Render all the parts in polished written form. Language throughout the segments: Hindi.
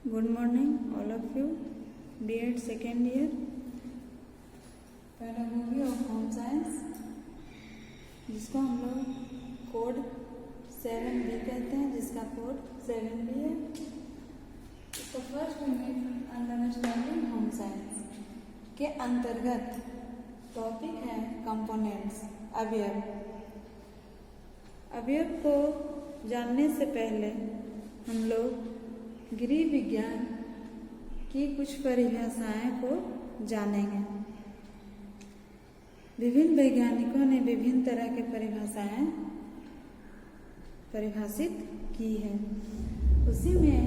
Good morning all of you. B.Ed second year, pedagogy of home science, जिसको हम लोग कोड 7B कहते हैं, जिसका कोड 7B है। इसका first unit understanding home science के अंतर्गत टॉपिक है कंपोनेंट्स, अवयव। अवयव को जानने से पहले हम लोग गृह विज्ञान की कुछ परिभाषाएं को जानेंगे। विभिन्न वैज्ञानिकों ने विभिन्न तरह के परिभाषाएं परिभाषित की है। उसी में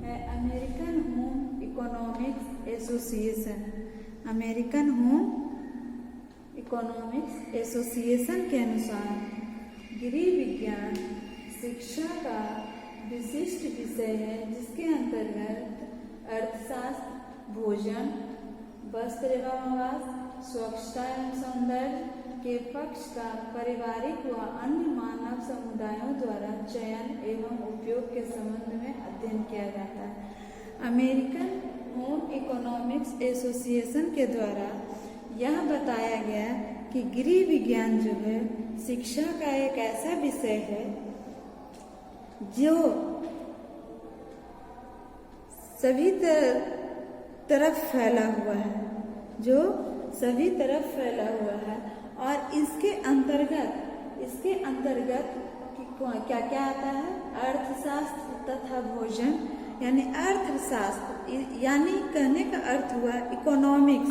है American home economics association. American home economics association के अनुसार गृह विज्ञान शिक्षा का विशिष्ट विषय है, जिसके अंतर्गत अर्थशास्त्र, भोजन, वस्त्र एवं आवास, स्वच्छता एवं सौंदर्य के पक्ष का पारिवारिक व अन्य मानव समुदायों द्वारा चयन एवं उपयोग के संबंध में अध्ययन किया जाता है। अमेरिकन होम इकोनॉमिक्स एसोसिएशन के द्वारा यह बताया गया कि गृह विज्ञान जो है शिक्षा का एक ऐसा विषय है जो सभी तरफ फैला हुआ है, और इसके अंतर्गत क्या क्या आता है? अर्थशास्त्र तथा भोजन, यानी अर्थशास्त्र, यानी कहने का अर्थ हुआ इकोनॉमिक्स,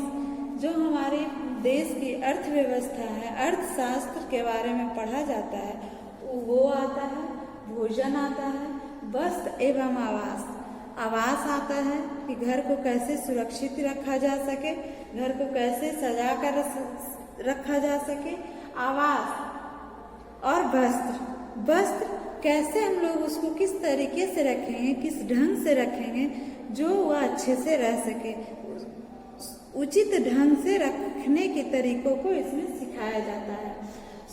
जो हमारे देश की अर्थव्यवस्था है, अर्थशास्त्र के बारे में पढ़ा जाता है, वो आता है। भोजन आता है, वस्त्र एवं आवास आता है कि घर को कैसे सुरक्षित रखा जा सके, घर को कैसे सजा कर रखा जा सके। आवास और वस्त्र कैसे हम लोग उसको किस तरीके से रखेंगे, किस ढंग से रखेंगे जो वह अच्छे से रह सके, उचित ढंग से रखने के तरीकों को इसमें सिखाया जाता है।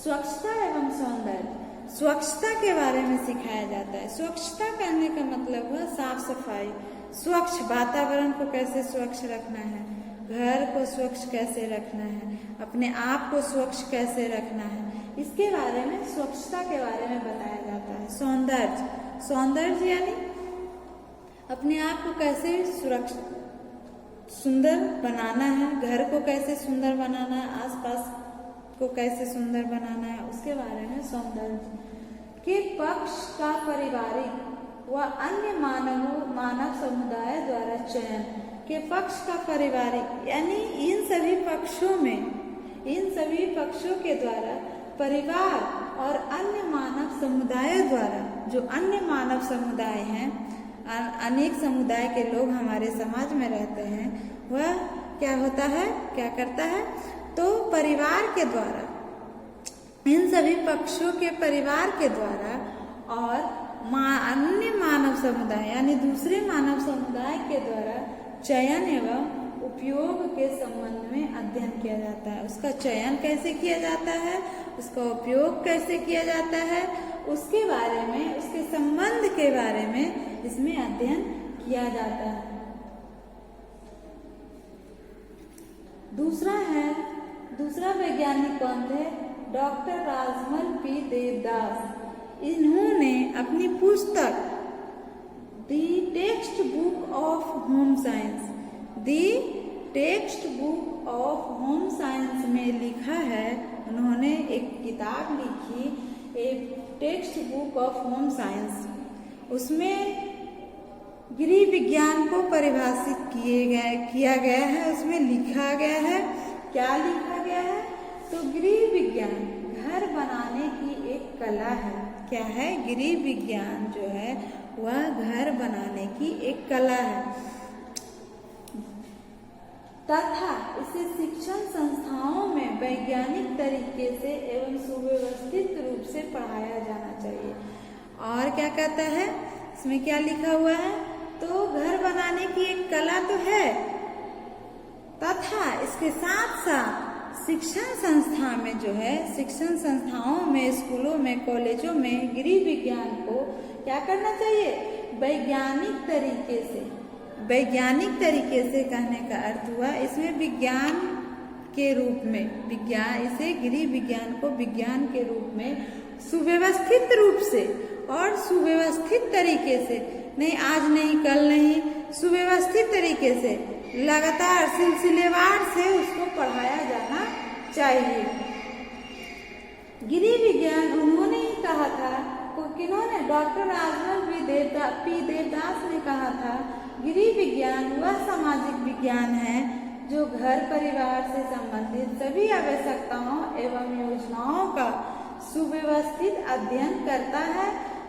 स्वच्छता एवं सौंदर्य, स्वच्छता के बारे में सिखाया जाता है। स्वच्छता करने का मतलब हुआ साफ सफाई, स्वच्छ वातावरण को कैसे स्वच्छ रखना है, घर को स्वच्छ कैसे रखना है, अपने आप को स्वच्छ कैसे रखना है, इसके बारे में, स्वच्छता के बारे में बताया जाता है। सौंदर्य यानी अपने आप को कैसे सुंदर बनाना है, घर को कैसे सुंदर बनाना है, आसपास को कैसे सुंदर बनाना है, उसके बारे में सौंदर्य के पक्ष का पारिवारिक व अन्य मानव समुदाय द्वारा चयन के पक्ष का पारिवारिक, यानी इन सभी पक्षों के द्वारा परिवार और अन्य मानव समुदाय द्वारा, जो अन्य मानव समुदाय हैं, अनेक समुदाय के लोग हमारे समाज में रहते हैं, वह क्या करता है, तो परिवार के द्वारा, इन सभी पक्षों के परिवार के द्वारा और अन्य मानव समुदाय यानी दूसरे मानव समुदाय के द्वारा चयन एवं उपयोग के संबंध में अध्ययन किया जाता है। उसका चयन कैसे किया जाता है, उसका उपयोग कैसे किया जाता है, उसके बारे में, उसके संबंध के बारे में इसमें अध्ययन किया जाता है। दूसरा वैज्ञानिक कौन थे? Doctor Rajmal P Devdas. इन्होंने अपनी पुस्तक दी text book of home science में लिखा है, उन्होंने एक किताब लिखी, एक text book of home science. उसमें गृह विज्ञान को परिभाषित किया गया है, उसमें लिखा गया है। क्या लिखा गया है? तो गृह विज्ञान घर बनाने की एक कला है। क्या है? गृह विज्ञान जो है वह घर बनाने की एक कला है तथा इसे शिक्षण संस्थाओं में वैज्ञानिक तरीके से एवं सुव्यवस्थित रूप से पढ़ाया जाना चाहिए। और क्या कहता है इसमें, क्या लिखा हुआ है? तो घर बनाने की एक कला तो है तथा इसके साथ साथ शिक्षण संस्थाओं में, स्कूलों में, कॉलेजों में गृह विज्ञान को क्या करना चाहिए? वैज्ञानिक तरीके से वैज्ञानिक तरीके से कहने का अर्थ हुआ, इसमें विज्ञान के रूप में, विज्ञान, इसे गृह विज्ञान को विज्ञान के रूप में सुव्यवस्थित रूप से और सुव्यवस्थित तरीके से, नहीं आज नहीं कल नहीं, सुव्यवस्थित तरीके से लगातार सिलसिलेवार से उसको पढ़ाया जाना चाहिए। गृह विज्ञान उन्होंने ही कहा था, किन्होंने, डॉक्टर राजमल पी देवदास ने कहा था, गृह विज्ञान वह सामाजिक विज्ञान है जो घर परिवार से संबंधित सभी आवश्यकताओं एवं योजनाओं का सुव्यवस्थित अध्ययन करता है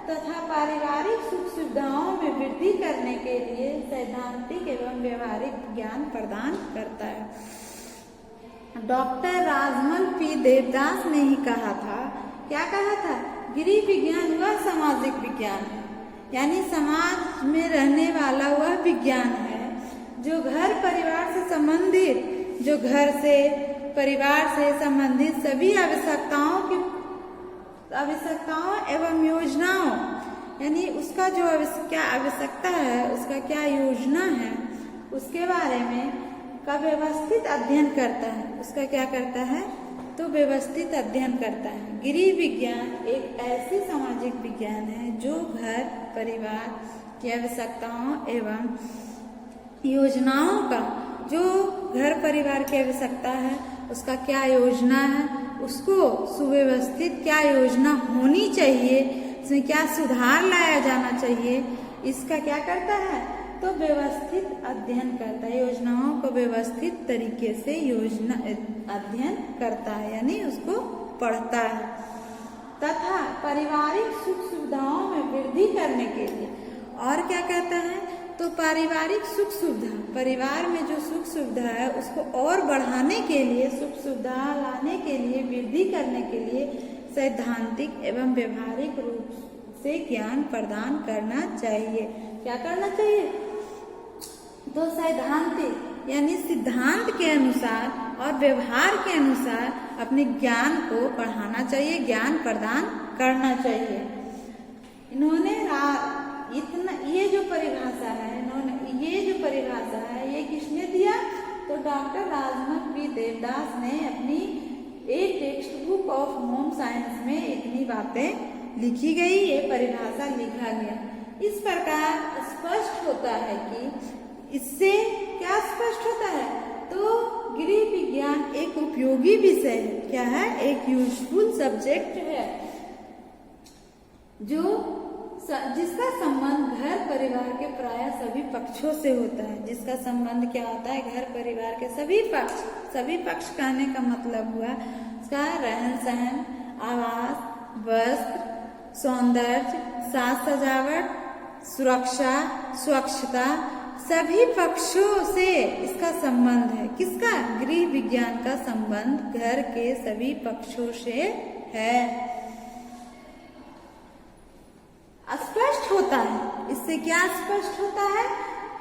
तथा पारिवारिक सुख सुविधाओं में वृद्धि करने के लिए सैद्धांतिक एवं व्यवहारिक ज्ञान प्रदान करता है। डॉक्टर राजमल पी देवदास ने ही कहा था, क्या कहा था? गृह विज्ञान वह सामाजिक विज्ञान है, यानी समाज में रहने वाला वह विज्ञान है जो घर परिवार से संबंधित, जो घर से परिवार से संबंधित सभी आवश्यकताओं एवं योजनाओं, यानी उसका जो क्या आवश्यकता है, उसका क्या योजना है, उसके बारे में का व्यवस्थित अध्ययन करता है। उसका क्या करता है? तो व्यवस्थित अध्ययन करता है। गृह विज्ञान एक ऐसी सामाजिक विज्ञान है जो घर परिवार की आवश्यकताओं एवं योजनाओं का, जो घर परिवार की आवश्यकता है उसका क्या योजना है, उसको सुव्यवस्थित क्या योजना होनी चाहिए, इसमें क्या सुधार लाया जाना चाहिए, इसका क्या करता है? तो व्यवस्थित अध्ययन करता है। योजनाओं को व्यवस्थित तरीके से योजना अध्ययन करता है, यानी उसको पढ़ता है तथा पारिवारिक सुख सुविधाओं में वृद्धि करने के लिए, और क्या कहता है? तो पारिवारिक सुख सुविधा, परिवार में जो सुख सुविधा है उसको और बढ़ाने के लिए, सुख सुविधा लाने के लिए, वृद्धि करने के लिए सैद्धांतिक एवं व्यवहारिक रूप से ज्ञान प्रदान करना चाहिए। क्या करना चाहिए? तो सैद्धांतिक यानी सिद्धांत के अनुसार और व्यवहार के अनुसार अपने ज्ञान को बढ़ाना चाहिए, ज्ञान प्रदान करना चाहिए। इन्होंने ये जो परिभाषा है, ये किसने दिया? तो डॉक्टर राजमल पी देवदास ने अपनी एक text book of home science में इतनी बातें लिखी गई, ये परिभाषा लिखा गया। इस प्रकार स्पष्ट होता है कि इससे क्या स्पष्ट होता है? तो गृह विज्ञान एक उपयोगी विषय है। क्या है? एक यूजफुल सब्जेक्ट है जिसका संबंध घर परिवार के प्राय सभी पक्षों से होता है। जिसका संबंध क्या होता है? घर परिवार के सभी पक्ष कहने का मतलब हुआ उसका रहन सहन, आवास, वस्त्र, सौंदर्य, साज सजावट, सुरक्षा, स्वच्छता, सभी पक्षों से इसका संबंध है। किसका? गृह विज्ञान का संबंध घर के सभी पक्षों से है। स्पष्ट होता है। इससे क्या स्पष्ट होता है?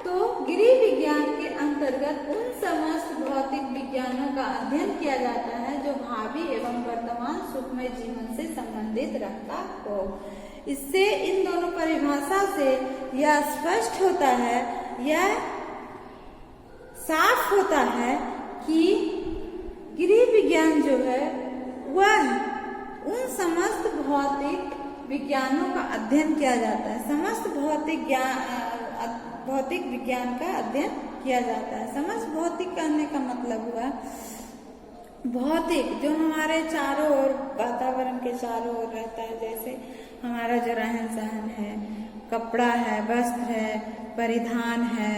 तो गृह विज्ञान के अंतर्गत उन समस्त भौतिक विज्ञानों का अध्ययन किया जाता है जो भावी एवं वर्तमान सुखमय जीवन से संबंधित रखता हो। इससे इन दोनों परिभाषा से यह स्पष्ट होता है, यह साफ होता है कि गृह विज्ञान जो है वह उन समस्त भौतिक विज्ञानों का अध्ययन किया जाता है। समस्त भौतिक विज्ञान का अध्ययन किया जाता है। समस्त भौतिक कहने का मतलब हुआ भौतिक, जो हमारे चारों ओर, वातावरण के चारों ओर रहता है। जैसे हमारा जो रहन सहन है, कपड़ा है, वस्त्र है, परिधान है,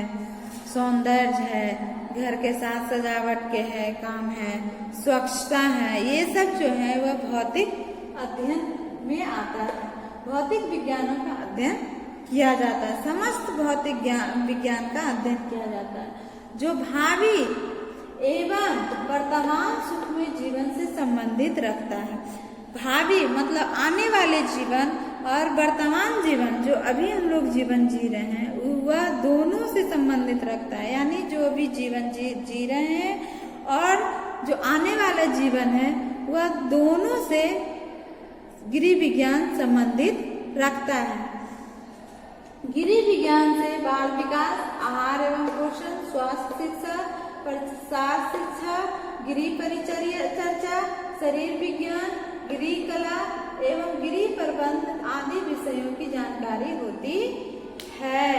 सौंदर्य है, घर के साथ सजावट के है, काम है, स्वच्छता है, ये सब जो है वह भौतिक अध्ययन में आता है। भौतिक विज्ञानों का अध्ययन किया जाता है। समस्त भौतिक विज्ञान का अध्ययन किया जाता है जो भावी एवं वर्तमान सुखमय जीवन से संबंधित रखता है। भावी मतलब आने वाले जीवन और वर्तमान जीवन, जो अभी हम लोग जीवन जी रहे हैं, वह दोनों से संबंधित रखता है। यानी जो अभी जीवन जी रहे हैं और जो आने वाला जीवन है, वह दोनों से गृह विज्ञान संबंधित रखता है। गृह विज्ञान से बाल विकास, आहार स्वास्थ्य शिक्षा, प्रसार शिक्षा, गृह परिचर्या, शरीर विज्ञान, गृह कला एवं गृह प्रबंध आदि विषयों की जानकारी होती है।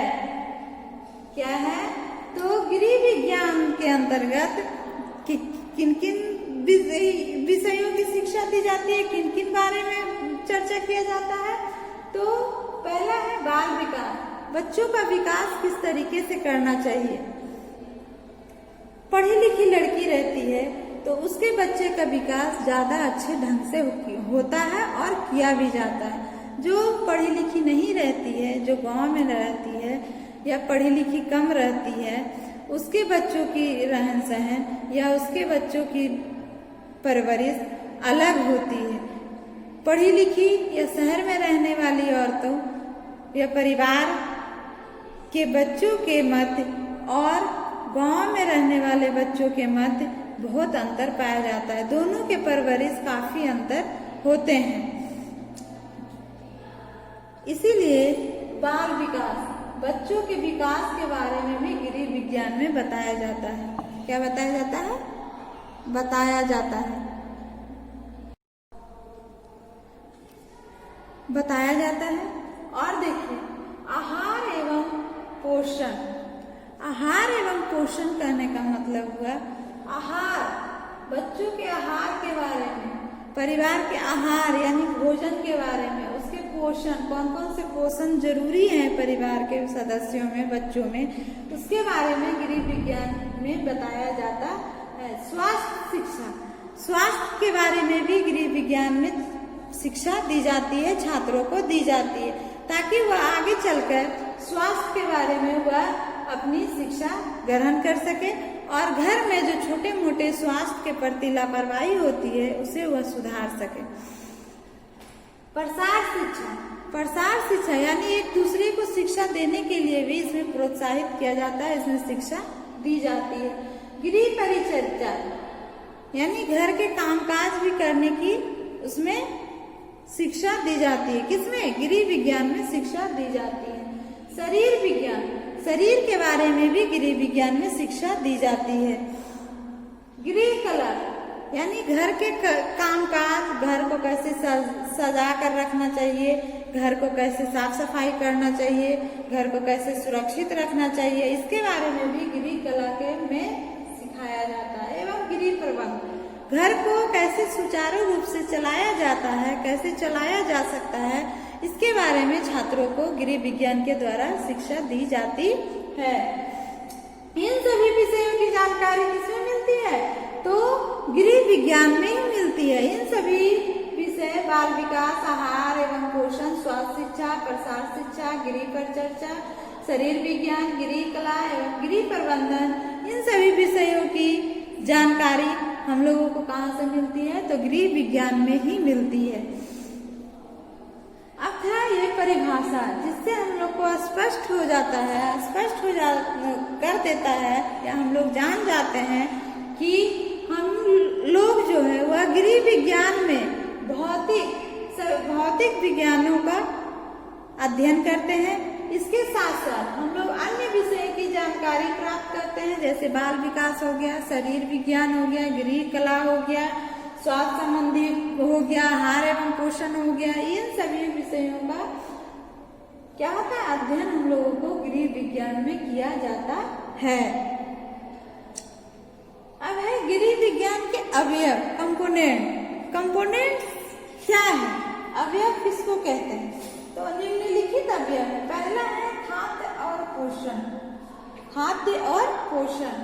क्या है? तो गृह विज्ञान के अंतर्गत किन किन विषयों की शिक्षा दी जाती है, किन किन बारे में चर्चा किया जाता है? तो पहला है बाल विकास, बच्चों का विकास किस तरीके से करना चाहिए। पढ़ी लिखी लड़की रहती है तो उसके बच्चे का विकास ज्यादा अच्छे ढंग से होता है और किया भी जाता है। जो पढ़ी लिखी नहीं रहती है, जो गांव में रहती है या पढ़ी लिखी कम रहती है, उसके बच्चों की रहन सहन या उसके बच्चों की परवरिश अलग होती है। पढ़ी लिखी या शहर में रहने वाली औरतों या परिवार के बच्चों के मध्य और गांव में रहने वाले बच्चों के मध्य बहुत अंतर पाया जाता है। दोनों के परवरिश काफी अंतर होते हैं। इसीलिए बाल विकास, बच्चों के विकास के बारे में भी गृह विज्ञान में बताया जाता है। क्या बताया जाता है? बताया जाता है। बताया जाता है। और देखिए, आहार एवं पोषण। आहार एवं पोषण कहने का मतलब हुआ आहार, बच्चों के आहार के बारे में, परिवार के आहार यानी भोजन के बारे में, उसके पोषण, कौन कौन से पोषण जरूरी हैं परिवार के सदस्यों में, बच्चों में, उसके बारे में गृह विज्ञान में बताया जाता है। स्वास्थ्य शिक्षा, स्वास्थ्य के बारे में भी गृह विज्ञान में शिक्षा दी जाती है, छात्रों को दी जाती है, ताकि वह आगे चलकर स्वास्थ्य के बारे में वह अपनी शिक्षा ग्रहण कर सके और घर में जो छोटे मोटे स्वास्थ्य के प्रति लापरवाही होती है उसे वह सुधार सके। प्रसार शिक्षा, प्रसार शिक्षा यानी एक दूसरे को शिक्षा देने के लिए भी इसमें प्रोत्साहित किया जाता है, इसमें शिक्षा दी जाती है। गृह परिचर्या यानी घर के कामकाज भी करने की उसमें शिक्षा दी जाती है। किसमें? गृह विज्ञान में शिक्षा दी जाती है। शरीर विज्ञान, शरीर के बारे में भी गृह विज्ञान में शिक्षा दी जाती है। गृह कला यानी घर के कामकाज, घर को कैसे सजा कर रखना चाहिए, घर को कैसे साफ सफाई करना चाहिए, घर को कैसे सुरक्षित रखना चाहिए, इसके बारे में भी गृह कला के में सिखाया जाता है। एवं गृह प्रबंध, घर को कैसे सुचारू रूप से चलाया जाता है, कैसे चलाया जा सकता है, इसके बारे में छात्रों को गृह विज्ञान के द्वारा शिक्षा दी जाती है। इन सभी विषयों की जानकारी किसमें मिलती है? तो गृह विज्ञान में ही मिलती है। इन सभी विषय बाल विकास, आहार एवं पोषण, स्वास्थ्य शिक्षा, प्रसार शिक्षा, गृह परिचर्या, शरीर विज्ञान, गृह कला एवं गृह प्रबंधन, इन सभी विषयों की जानकारी हम लोगों को कहाँ से मिलती है? तो गृह विज्ञान में ही मिलती है। अब था ये परिभाषा जिससे हम लोग को स्पष्ट हो जाता है, स्पष्ट कर देता है या हम लोग जान जाते हैं कि हम लोग जो है वह गृह विज्ञान में भौतिक विज्ञानों का अध्ययन करते हैं। इसके साथ साथ हम लोग अन्य विषय की जानकारी प्राप्त करते हैं, जैसे बाल विकास हो गया, शरीर विज्ञान हो गया, गृह कला हो गया, स्वास्थ्य संबंधी हो गया, आहार एवं पोषण हो गया। इन सभी विषयों का क्या होता है? अध्ययन हम लोगों को गृह विज्ञान में किया जाता है। अब है गृह विज्ञान के अवयव, कंपोनेंट। कंपोनेंट क्या है? अवयव किसको कहते हैं? तो निम्नलिखित अवयव है। पहला है खाद्य और पोषण। खाद्य और पोषण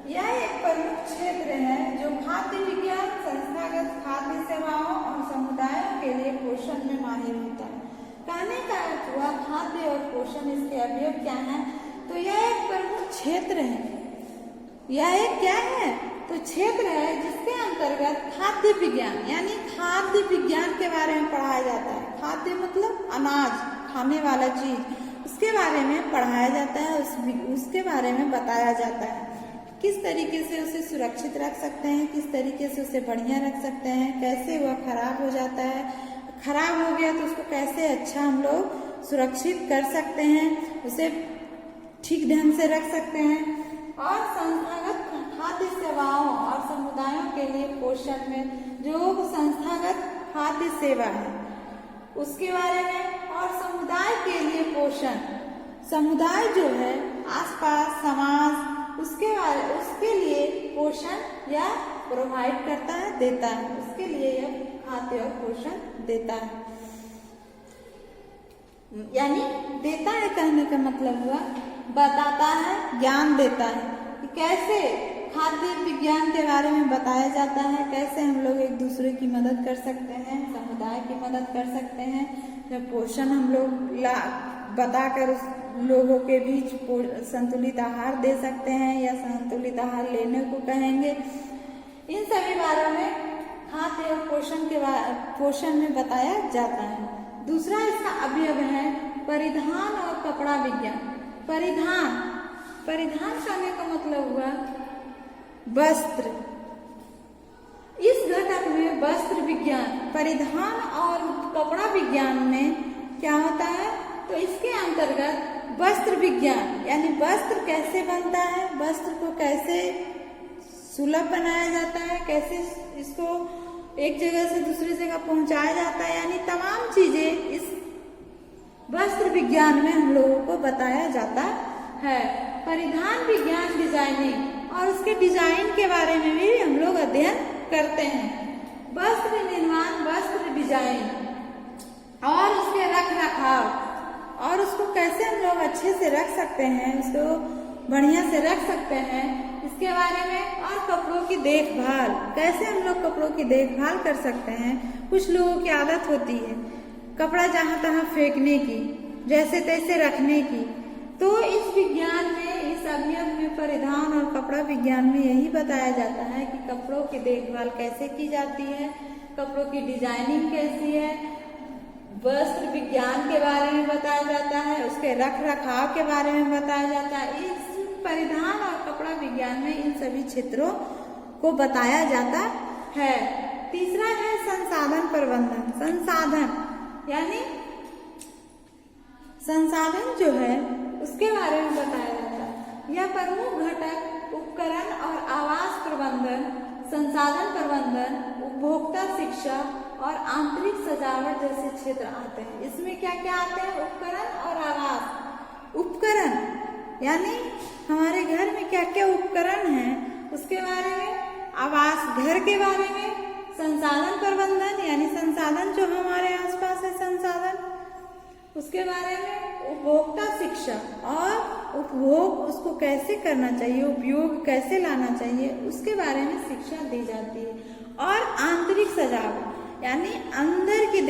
यह एक प्रमुख क्षेत्र है जो खाद्य विज्ञान, संस्थागत खाद्य सेवाओं और समुदायों के लिए पोषण में माहिर होता है। कहने का अर्थ हुआ खाद्य और पोषण, इसके अवयव क्या है? तो यह एक प्रमुख क्षेत्र है। यह एक क्या है? तो क्षेत्र है जिसके अंतर्गत खाद्य विज्ञान यानी खाद्य विज्ञान के बारे में पढ़ाया जाता है। खाद्य मतलब अनाज, खाने वाला चीज, उसके बारे में पढ़ाया जाता है, उसके बारे में बताया जाता है। किस तरीके से उसे सुरक्षित रख सकते हैं, किस तरीके से उसे बढ़िया रख सकते हैं, कैसे वह खराब हो जाता है, खराब हो गया तो उसको कैसे अच्छा हम लोग सुरक्षित कर सकते हैं, उसे ठीक ढंग से रख सकते हैं। और संस्थागत खाद्य सेवाओं और समुदायों के लिए पोषण में जो संस्थागत खाद्य सेवा है उसके बारे में, और समुदाय के लिए पोषण, समुदाय जो है आसपास समाज उसके लिए पोषण या प्रोवाइड करता है, देता है, उसके लिए यह खाद्य और पोषण देता है। यानी देता है कहने का मतलब हुआ बताता है, ज्ञान देता है कि कैसे खाद्य विज्ञान के बारे में बताया जाता है, कैसे हम लोग एक दूसरे की मदद कर सकते हैं, समुदाय की मदद कर सकते हैं। जब पोषण हम लोग बताकर उस लोगों के बीच संतुलित आहार दे सकते हैं या संतुलित आहार लेने को कहेंगे। इन सभी बारों में खाद्य और पोषण में बताया जाता है। दूसरा इसका अवयव है परिधान और कपड़ा विज्ञान। परिधान करने का मतलब हुआ वस्त्र। इस घटक में वस्त्र विज्ञान, परिधान और कपड़ा विज्ञान में क्या होता है, तो इसके अंतर्गत वस्त्र विज्ञान यानी वस्त्र कैसे बनता है, वस्त्र को कैसे सुलभ बनाया जाता है, कैसे इसको एक जगह से दूसरी जगह पहुंचाया जाता है, यानी तमाम चीजें इस वस्त्र विज्ञान में हम लोगों को बताया जाता है। परिधान विज्ञान डिजाइनिंग और उसके डिजाइन के बारे में भी हम लोग अध्ययन करते हैं। वस्त्र निर्माण, वस्त्र डिजाइन और उसके रख रखाव और उसको कैसे हम लोग अच्छे से रख सकते हैं, उसको बढ़िया से रख सकते हैं, इसके बारे में। और कपड़ों की देखभाल, कैसे हम लोग कपड़ों की देखभाल कर सकते हैं। कुछ लोगों की आदत होती है कपड़ा जहाँ तहाँ फेंकने की, जैसे तैसे रखने की। तो इस विज्ञान में, इस अवयव में, परिधान और कपड़ा विज्ञान में यही बताया जाता है कि कपड़ों की देखभाल कैसे की जाती है, कपड़ों की डिजाइनिंग कैसी है, वस्त्र विज्ञान के बारे में बताया जाता है, उसके रख रखाव के बारे में बताया जाता है। इस परिधान और कपड़ा विज्ञान में इन सभी क्षेत्रों को बताया जाता है। तीसरा है संसाधन प्रबंधन। संसाधन यानी संसाधन जो है उसके बारे में बताया जाता है। यह प्रमुख घटक उपकरण और आवास प्रबंधन, संसाधन प्रबंधन, उपभोक्ता शिक्षा और आंतरिक सजावट जैसे क्षेत्र आते हैं। इसमें क्या क्या आते हैं, उपकरण और आवास। उपकरण यानी हमारे घर में क्या क्या उपकरण हैं उसके बारे में, आवास घर के बारे में, संसाधन प्रबंधन यानी संसाधन जो हमारे आसपास है संसाधन उसके बारे में, उपभोक्ता शिक्षा और उपभोग उसको कैसे करना चाहिए, उपयोग कैसे लाना चाहिए उसके बारे में शिक्षा दी जाती है। और आंतरिक सजावट यानी अंदर की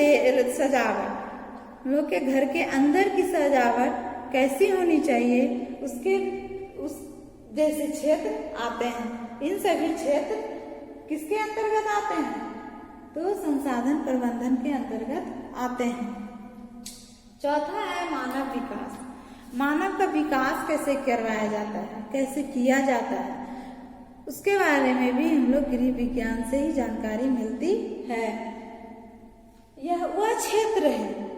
सजावट, लोग के घर के अंदर की सजावट कैसी होनी चाहिए उसके जैसे क्षेत्र आते हैं। इन सभी क्षेत्र किसके अंतर्गत आते हैं, तो संसाधन प्रबंधन के अंतर्गत आते हैं। चौथा है मानव विकास। मानव का विकास कैसे करवाया जाता है, कैसे किया जाता है, उसके बारे में भी हम लोग गृह विज्ञान से ही जानकारी मिलती है। यह वह क्षेत्र है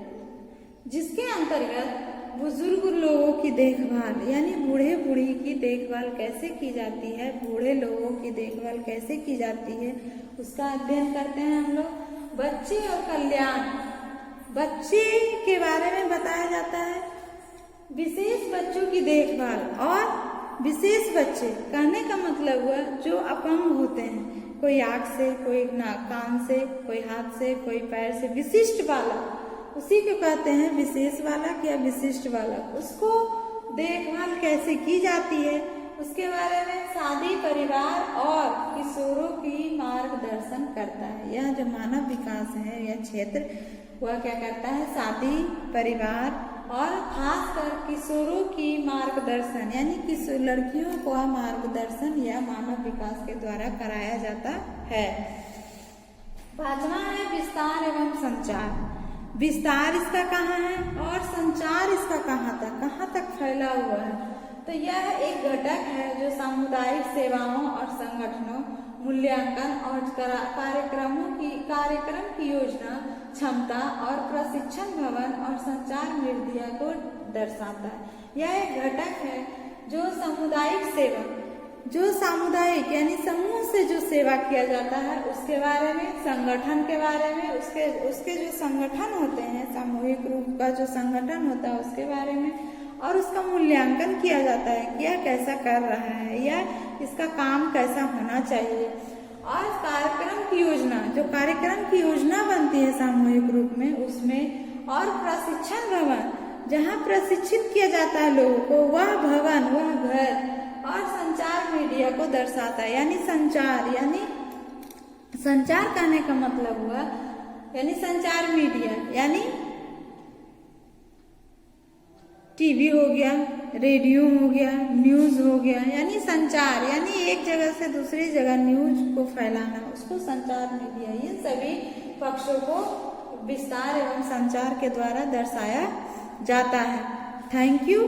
जिसके अंतर्गत बुजुर्ग लोगों की देखभाल यानी बूढ़े बूढ़ी की देखभाल कैसे की जाती है, बूढ़े लोगों की देखभाल कैसे की जाती है उसका अध्ययन करते हैं हम लोग। बच्चे और कल्याण, बच्चे के बारे में बताया जाता है। विशेष बच्चों की देखभाल और विशेष बच्चे कहने का मतलब हुआ जो अपंग होते हैं, कोई आँख से, कोई कान से, कोई हाथ से, कोई पैर से, विशिष्ट वाला, उसी को कहते हैं विशेष बालक या विशिष्ट बालक। उसको देखभाल कैसे की जाती है उसके बारे में शादी, परिवार और किशोरों की मार्गदर्शन करता है। यह जो मानव विकास है यह क्षेत्र वह क्या करता है, शादी, परिवार और खासकर किशोरों की मार्गदर्शन यानी लड़कियों को मार्गदर्शन या मानव विकास के द्वारा कराया जाता है। पांचवा है विस्तार एवं संचार। विस्तार इसका कहाँ है और संचार इसका कहाँ तक फैला हुआ है, तो यह एक घटक है जो सामुदायिक सेवाओं और संगठनों, मूल्यांकन और कार्यक्रम की योजना, क्षमता और प्रशिक्षण भवन और संचार मीडिया को दर्शाता है। यह एक घटक है जो सामुदायिक सेवा जो सामुदायिक यानी समूह से जो सेवा किया जाता है उसके बारे में, संगठन के बारे में, उसके जो संगठन होते हैं, सामूहिक रूप का जो संगठन होता है उसके बारे में, और उसका मूल्यांकन किया जाता है कि यह कैसा कर रहा है या इसका काम कैसा होना चाहिए। और कार्यक्रम की योजना, जो कार्यक्रम की योजना बनती है सामूहिक रूप में उसमें, और प्रशिक्षण भवन जहाँ प्रशिक्षित किया जाता है लोगों को, वह भवन, वह घर, और संचार मीडिया को दर्शाता है। यानी संचार कहने का मतलब हुआ यानी संचार मीडिया, यानी टीवी हो गया, रेडियो हो गया, न्यूज हो गया, यानी संचार, यानी एक जगह से दूसरी जगह न्यूज को फैलाना, उसको संचार मीडिया। इन सभी पक्षों को विस्तार एवं संचार के द्वारा दर्शाया जाता है। Thank you.